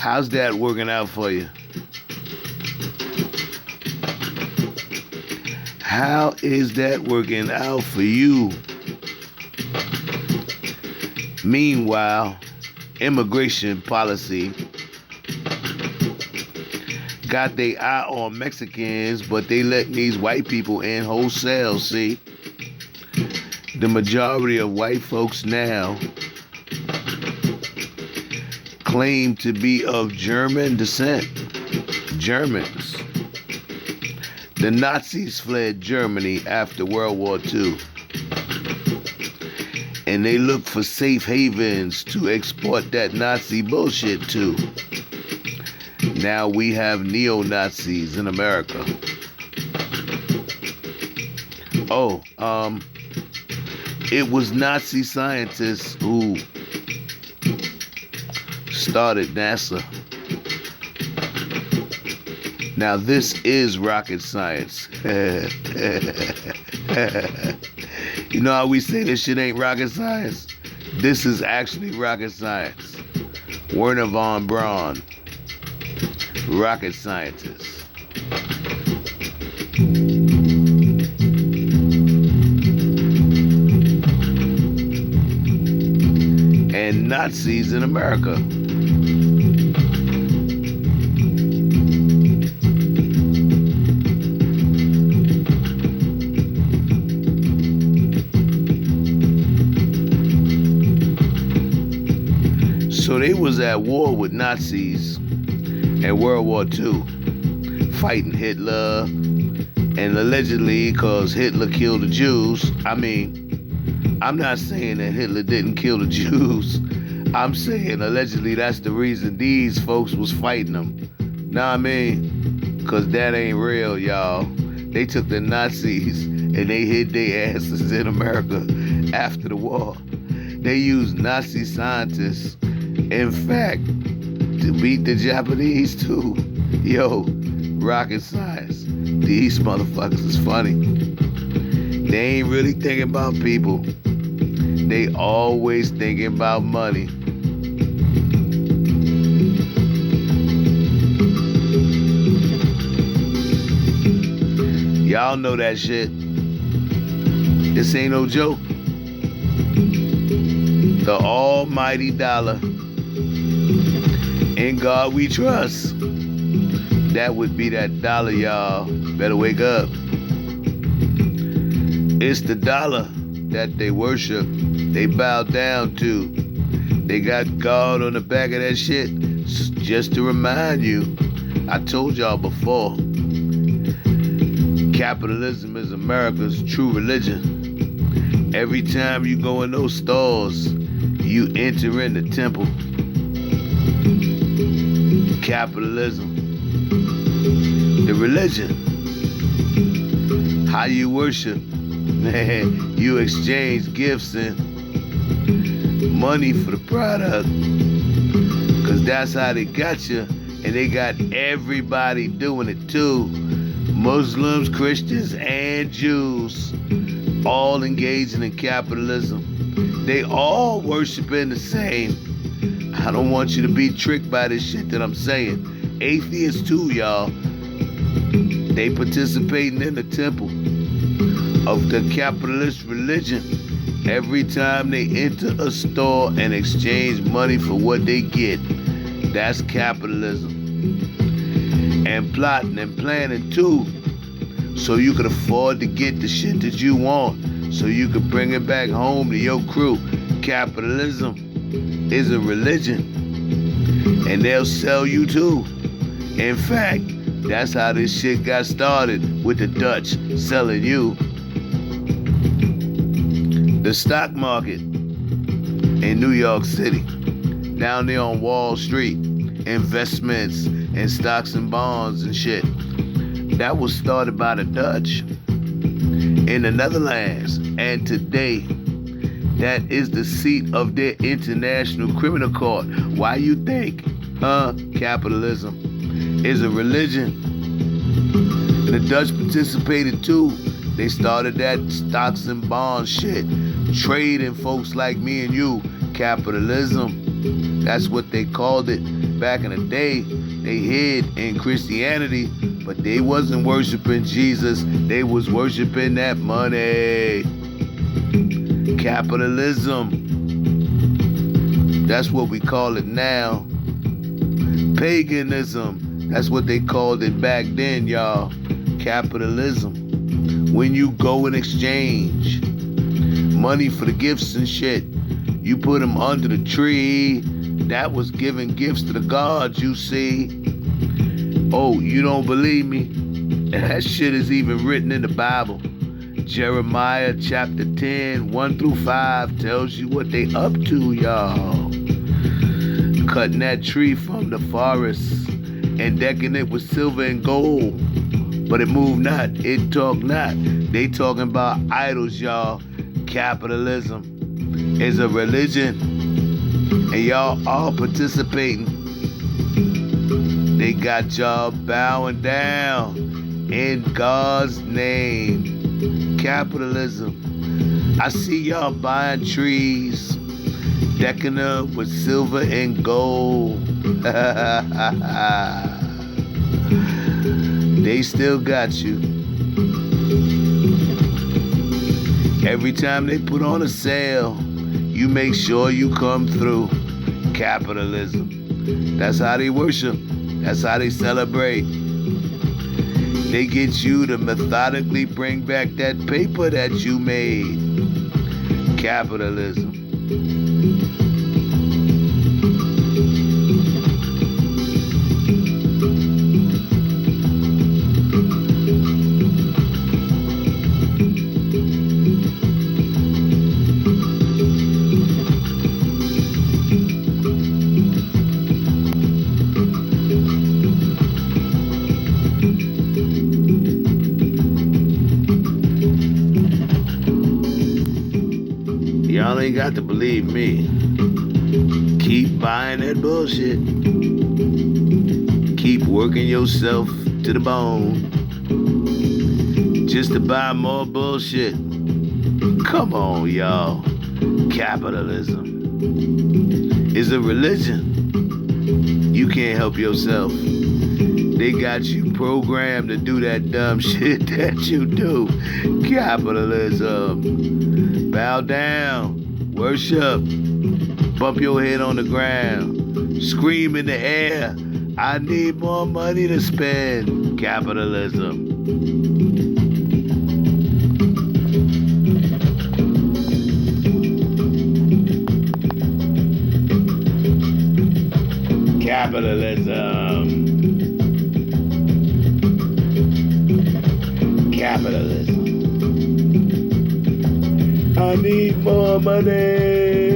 How's that working out for you? How is that working out for you? Meanwhile, immigration policy got their eye on Mexicans, but they letting these white people in wholesale, see? The majority of white folks now claim to be of German descent. Germans. The Nazis fled Germany after World War II. And they look for safe havens to export that Nazi bullshit to. Now we have neo-Nazis in America. It was Nazi scientists who started NASA. Now this is rocket science. You know how we say this shit ain't rocket science? This is actually rocket science. Wernher von Braun, rocket scientist. And Nazis in America. So they was at war with Nazis in World War II, fighting Hitler, and allegedly because Hitler killed the Jews. I mean, I'm not saying that Hitler didn't kill the Jews. I'm saying allegedly that's the reason these folks was fighting them. Know what I mean? Because that ain't real, y'all. They took the Nazis and they hid their asses in America after the war. They used Nazi scientists, in fact, to beat the Japanese too. Yo, rocket science. These motherfuckers is funny. They ain't really thinking about people. They always thinking about money. Y'all know that shit. This ain't no joke. The almighty dollar. In God we trust. That would be that dollar, y'all. Better wake up. It's the dollar that they worship. They bow down to. They got God on the back of that shit. Just to remind you, I told y'all before, capitalism is America's true religion. Every time you go in those stores, you enter in the temple. Capitalism. The religion. How you worship. Man, you exchange gifts and money for the product. Because that's how they got you. And they got everybody doing it too. Muslims, Christians, and Jews. All engaging in capitalism. They all worshiping the same. I don't want you to be tricked by this shit that I'm saying. Atheists too, y'all. They participating in the temple of the capitalist religion every time they enter a store and exchange money for what they get. That's capitalism. And plotting and planning too, so you could afford to get the shit that you want, so you could bring it back home to your crew. Capitalism is a religion, and they'll sell you too. In fact, that's how this shit got started, with the Dutch selling you. The stock market in New York City, down there on Wall Street, investments and stocks and bonds and shit, that was started by the Dutch in the Netherlands. And today, that is the seat of their international criminal court. Why you think, capitalism is a religion? And the Dutch participated too. They started that stocks and bonds shit, trading folks like me and you. Capitalism. That's what they called it back in the day. They hid in Christianity, but they wasn't worshiping Jesus. They was worshiping that money. Capitalism. That's what we call it now. Paganism. That's what they called it back then, y'all. Capitalism. When you go and exchange money for the gifts and shit, you put them under the tree. That was giving gifts to the gods, you see. Oh, you don't believe me? That shit is even written in the Bible. Jeremiah chapter 10, 1 through 5 tells you what they up to, y'all. Cutting that tree from the forest and decking it with silver and gold. But it moved not, it talked not. They talking about idols, y'all. Capitalism is a religion, and y'all all participating. They got y'all bowing down in God's name. Capitalism. I see y'all buying trees, decking them with silver and gold. They still got you. Every time they put on a sale, you make sure you come through. Capitalism. That's how they worship. That's how they celebrate. They get you to methodically bring back that paper that you made. Capitalism. Y'all ain't got to believe me. Keep buying that bullshit. Keep working yourself to the bone just to buy more bullshit. Come on, y'all. Capitalism is a religion. You can't help yourself. They got you programmed to do that dumb shit that you do. Capitalism. Bow down. Worship. Bump your head on the ground. Scream in the air. I need more money to spend. Capitalism. Capitalism. Capitalism. I need more money.